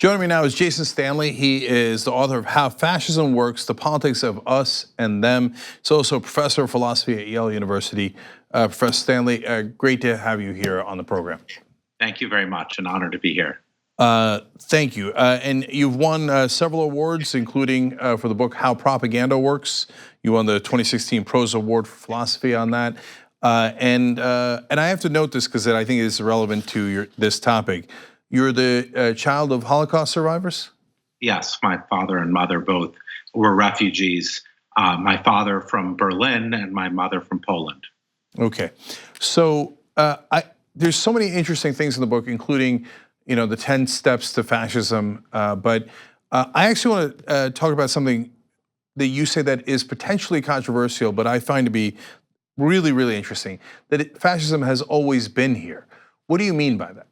Joining me now is Jason Stanley. He is the author of How Fascism Works, The Politics of Us and Them. He's also a professor of philosophy at Yale University. Professor Stanley, great to have you here on the program. Thank you very much. An honor to be here. Thank you. And you've won several awards, including for the book How Propaganda Works. You won the 2016 Prose Award for Philosophy on that. And I have to note this because I think it is relevant to this topic. You're the child of Holocaust survivors? Yes, my father and mother both were refugees. My father from Berlin and my mother from Poland. Okay, so there's so many interesting things in the book, including the 10 steps to fascism. But I actually want to talk about something that you say that is potentially controversial, but I find to be really, really interesting. That fascism has always been here. What do you mean by that?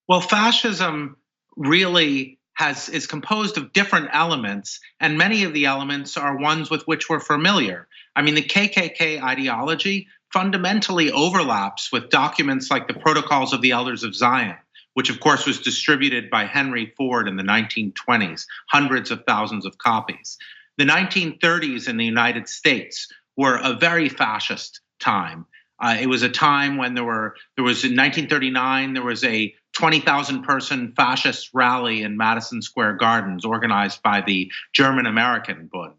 Well, fascism really is composed of different elements, and many of the elements are ones with which we're familiar. I mean, the KKK ideology fundamentally overlaps with documents like the Protocols of the Elders of Zion, which of course was distributed by Henry Ford in the 1920s, hundreds of thousands of copies. The 1930s in the United States were a very fascist time. It was a time when there was in 1939, there was a 20,000 person fascist rally in Madison Square Gardens organized by the German-American Bund.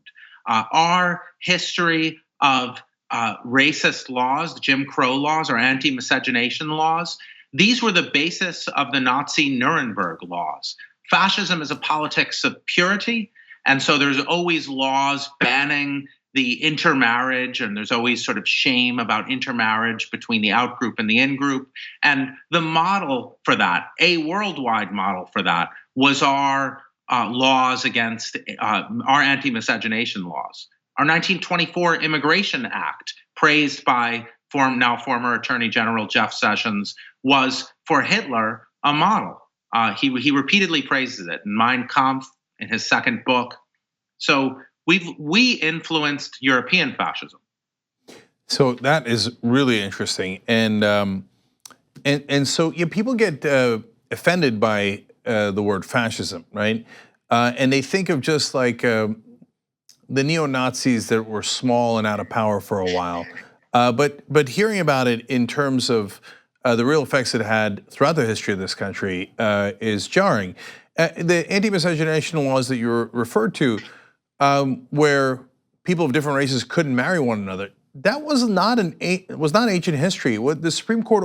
Our history of racist laws, the Jim Crow laws or anti-miscegenation laws, these were the basis of the Nazi Nuremberg laws. Fascism is a politics of purity, and so there's always laws banning the intermarriage, and there's always sort of shame about intermarriage between the out-group and the in-group. And the model for that, a worldwide model for that, was our laws against our anti-miscegenation laws. Our 1924 Immigration Act, praised by now former Attorney General Jeff Sessions, was for Hitler a model. He repeatedly praises it in Mein Kampf, in his second book. So we influenced European fascism. So that is really interesting, and so people get offended by the word fascism, right? And they think of just like the neo-Nazis that were small and out of power for a while, but hearing about it in terms of the real effects it had throughout the history of this country is jarring. The anti-miscegenation laws that you referred to, where people of different races couldn't marry one another, that was not ancient history. What the Supreme Court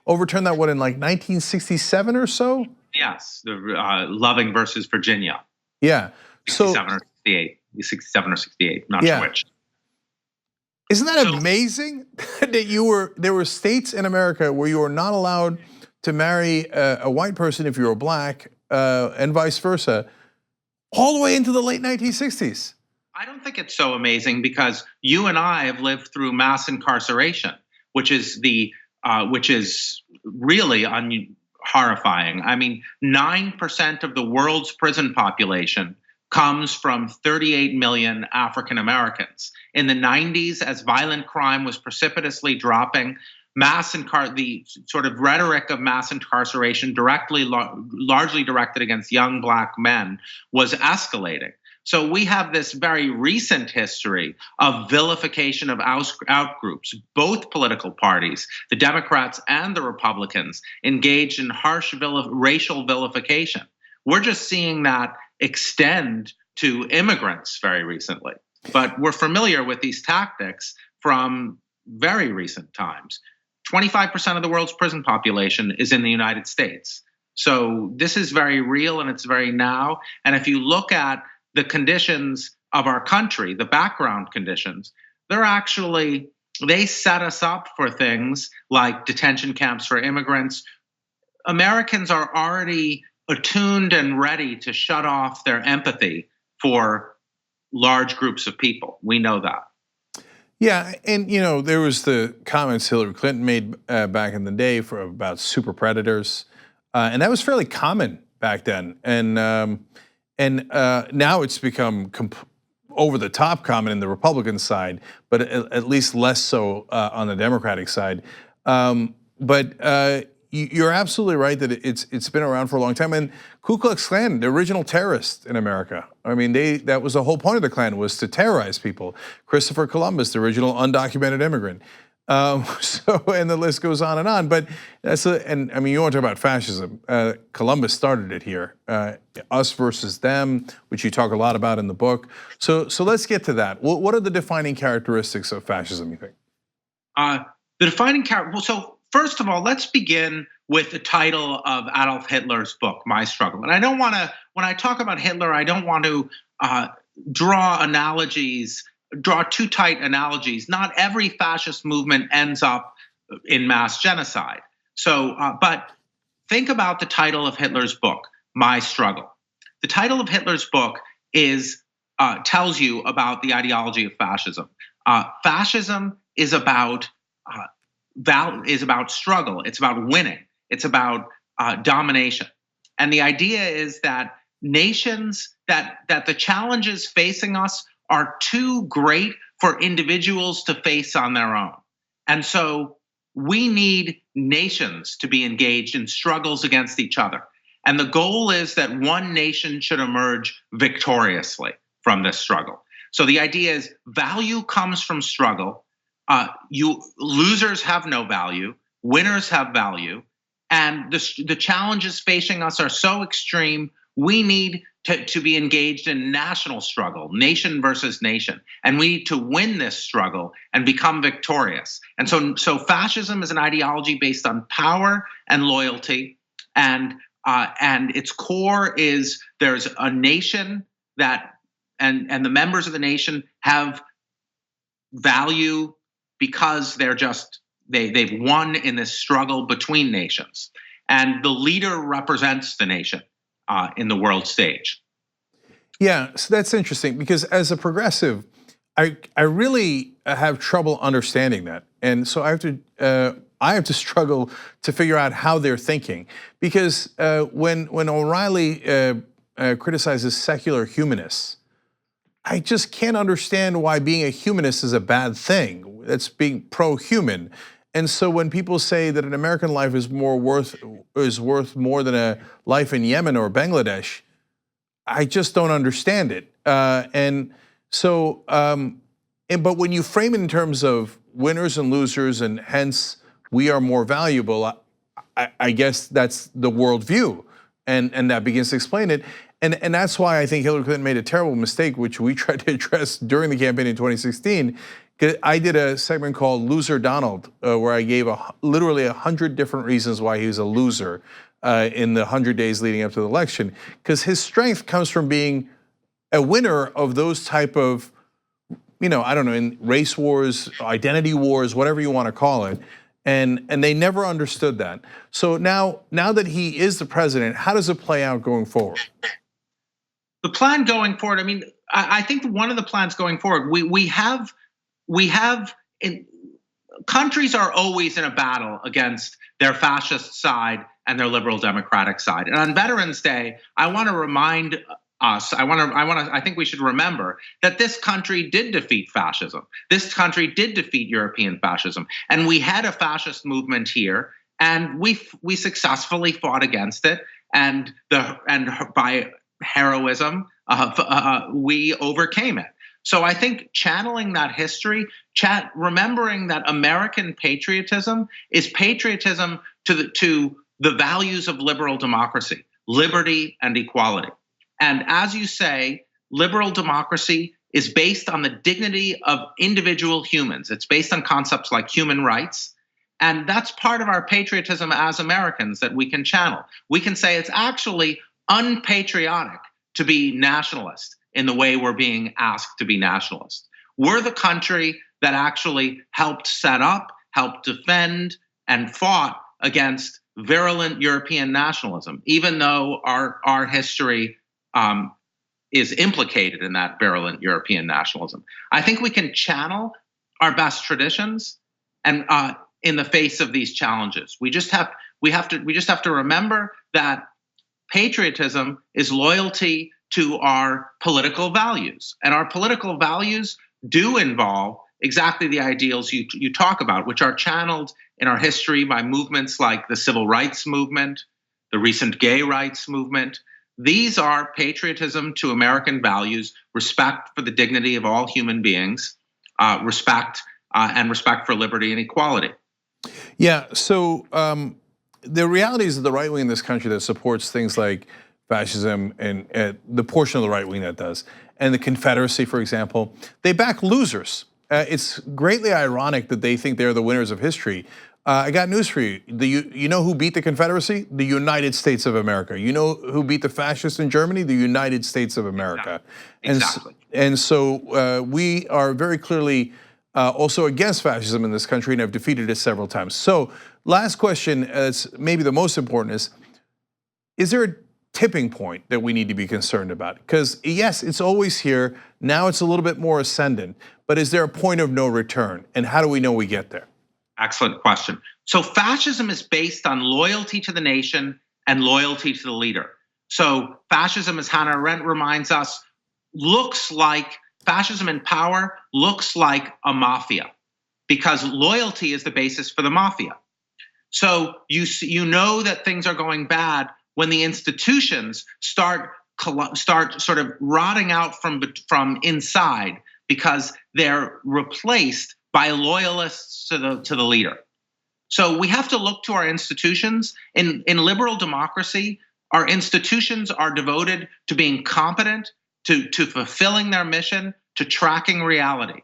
overturned that in like 1967 or so? Yes, the Loving versus Virginia. Yeah, so 67 or 68, not sure which. Isn't that amazing that there were states in America where you were not allowed to marry a white person if you were black, and vice versa, all the way into the late 1960s. I don't think it's so amazing because you and I have lived through mass incarceration, which is really horrifying. I mean, 9% of the world's prison population comes from 38 million African Americans. In the 90s, as violent crime was precipitously dropping, the sort of rhetoric of mass incarceration largely directed against young black men was escalating. So we have this very recent history of vilification of outgroups. Both political parties, the Democrats and the Republicans, engaged in harsh racial vilification. We're just seeing that extend to immigrants very recently. But we're familiar with these tactics from very recent times. 25% of the world's prison population is in the United States. So this is very real and it's very now. And if you look at the conditions of our country, the background conditions, they set us up for things like detention camps for immigrants. Americans are already attuned and ready to shut off their empathy for large groups of people. We know that. Yeah, and there was the comments Hillary Clinton made back in the day about super predators, and that was fairly common back then. And now it's become over the top common in the Republican side, but at least less so on the Democratic side. But you're absolutely right that it's been around for a long time. And Ku Klux Klan, the original terrorists in America. I mean, that was the whole point of the Klan, was to terrorize people. Christopher Columbus, the original undocumented immigrant. So, and the list goes on and on. But and I mean, you want to talk about fascism? Columbus started it here. Us versus them, which you talk a lot about in the book. So let's get to that. What are the defining characteristics of fascism, you think? The defining character. Well, so first of all, let's begin with the title of Adolf Hitler's book, My Struggle. And I don't want to, when I talk about Hitler, I don't want to draw too tight analogies. Not every fascist movement ends up in mass genocide. So, but think about the title of Hitler's book, My Struggle. The title of Hitler's book tells you about the ideology of fascism. Fascism is about struggle. It's about winning. It's about domination. And the idea is that nations, that the challenges facing us are too great for individuals to face on their own. And so we need nations to be engaged in struggles against each other. And the goal is that one nation should emerge victoriously from this struggle. So the idea is value comes from struggle. Losers have no value, winners have value, and the challenges facing us are so extreme. We need to be engaged in national struggle, nation versus nation, and we need to win this struggle and become victorious. And so fascism is an ideology based on power and loyalty, and its core is there's a nation that and the members of the nation have value because they've won in this struggle between nations, and the leader represents the nation in the world stage. Yeah, so that's interesting because as a progressive, I really have trouble understanding that, and so I have to struggle to figure out how they're thinking, because when O'Reilly criticizes secular humanists, I just can't understand why being a humanist is a bad thing. That's being pro-human. And so when people say that an American life is worth more than a life in Yemen or Bangladesh, I just don't understand it. And so, but when you frame it in terms of winners and losers, and hence we are more valuable, I guess that's the worldview, and that begins to explain it. And that's why I think Hillary Clinton made a terrible mistake, which we tried to address during the campaign in 2016. I did a segment called Loser Donald, where I gave literally 100 different reasons why he was a loser in the 100 days leading up to the election. Because his strength comes from being a winner of those type of, I don't know, in race wars, identity wars, whatever you want to call it. And they never understood that. So now that he is the president, how does it play out going forward? The plan going forward, I mean, I think one of the plans going forward, countries are always in a battle against their fascist side and their liberal democratic side. And on Veterans Day, I want to remind us, I think we should remember that this country did defeat fascism. This country did defeat European fascism. And we had a fascist movement here, and we successfully fought against it. And by heroism, we overcame it. So I think channeling that history, remembering that American patriotism is patriotism to the values of liberal democracy, liberty and equality. And as you say, liberal democracy is based on the dignity of individual humans. It's based on concepts like human rights. And that's part of our patriotism as Americans that we can channel. We can say it's actually unpatriotic to be nationalist in the way we're being asked to be nationalist. We're the country that actually helped set up, helped defend, and fought against virulent European nationalism, even though our history is implicated in that virulent European nationalism. I think we can channel our best traditions and in the face of these challenges. We just have to remember that patriotism is loyalty to our political values, and our political values do involve exactly the ideals you talk about, which are channeled in our history by movements like the civil rights movement, the recent gay rights movement. These are patriotism to American values, respect for the dignity of all human beings, respect for liberty and equality. Yeah. So the reality is that the right wing in this country that supports things like fascism and the portion of the right wing that does, and the Confederacy, for example, they back losers. It's greatly ironic that they think they're the winners of history. I got news for you. You know who beat the Confederacy? The United States of America. You know who beat the fascists in Germany? The United States of America. Exactly. And so we are very clearly also against fascism in this country and have defeated it several times. So last question, as maybe the most important, is there a tipping point that we need to be concerned about? Because yes, it's always here. Now it's a little bit more ascendant, but is there a point of no return? And how do we know we get there? Excellent question. So fascism is based on loyalty to the nation and loyalty to the leader. So fascism, as Hannah Arendt reminds us, fascism in power looks like a mafia, because loyalty is the basis for the mafia. So you know that things are going bad when the institutions start sort of rotting out from inside, because they're replaced by loyalists to the leader. So we have to look to our institutions. In liberal democracy, our institutions are devoted to being competent, to fulfilling their mission, to tracking reality.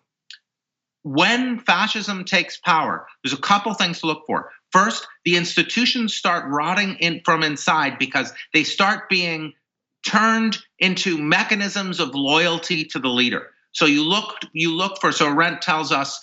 When fascism takes power, there's a couple things to look for. First, the institutions start rotting from inside because they start being turned into mechanisms of loyalty to the leader. So you look for. So Arendt tells us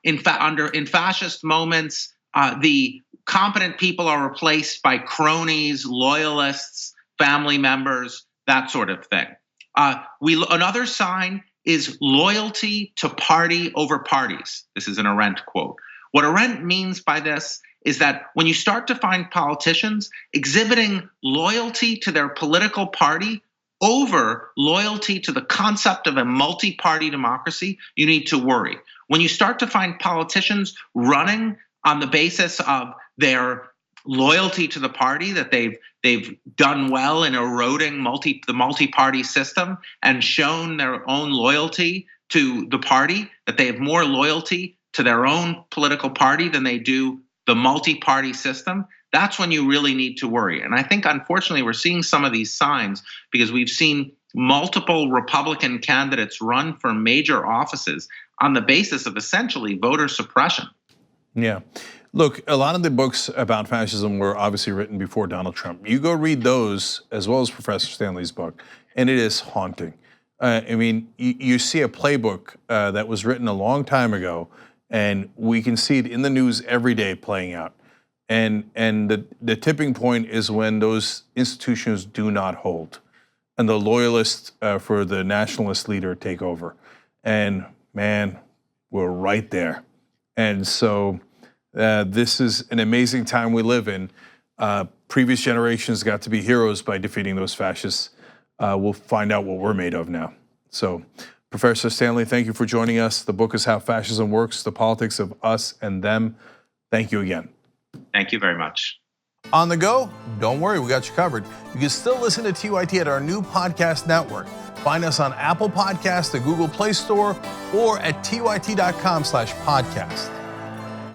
in fascist moments, the competent people are replaced by cronies, loyalists, family members, that sort of thing. Another sign is loyalty to party over parties. This is an Arendt quote. What Arendt means by this is that when you start to find politicians exhibiting loyalty to their political party over loyalty to the concept of a multi-party democracy, you need to worry. When you start to find politicians running on the basis of their loyalty to the party, that they've done well in eroding the multi-party system and shown their own loyalty to the party, that they have more loyalty to their own political party than they do the multi-party system, that's when you really need to worry. And I think, unfortunately, we're seeing some of these signs because we've seen multiple Republican candidates run for major offices on the basis of essentially voter suppression. Yeah. Look, a lot of the books about fascism were obviously written before Donald Trump. You go read those as well as Professor Stanley's book, and it is haunting. I mean, you see a playbook that was written a long time ago, and we can see it in the news every day playing out. And the tipping point is when those institutions do not hold, and the loyalists for the nationalist leader take over. And man, we're right there. And so this is an amazing time we live in. Previous generations got to be heroes by defeating those fascists. We'll find out what we're made of now. So, Professor Stanley, thank you for joining us. The book is How Fascism Works, The Politics of Us and Them. Thank you again. Thank you very much. On the go? Don't worry, we got you covered. You can still listen to TYT at our new podcast network. Find us on Apple Podcasts, the Google Play Store, or at tyt.com/podcast.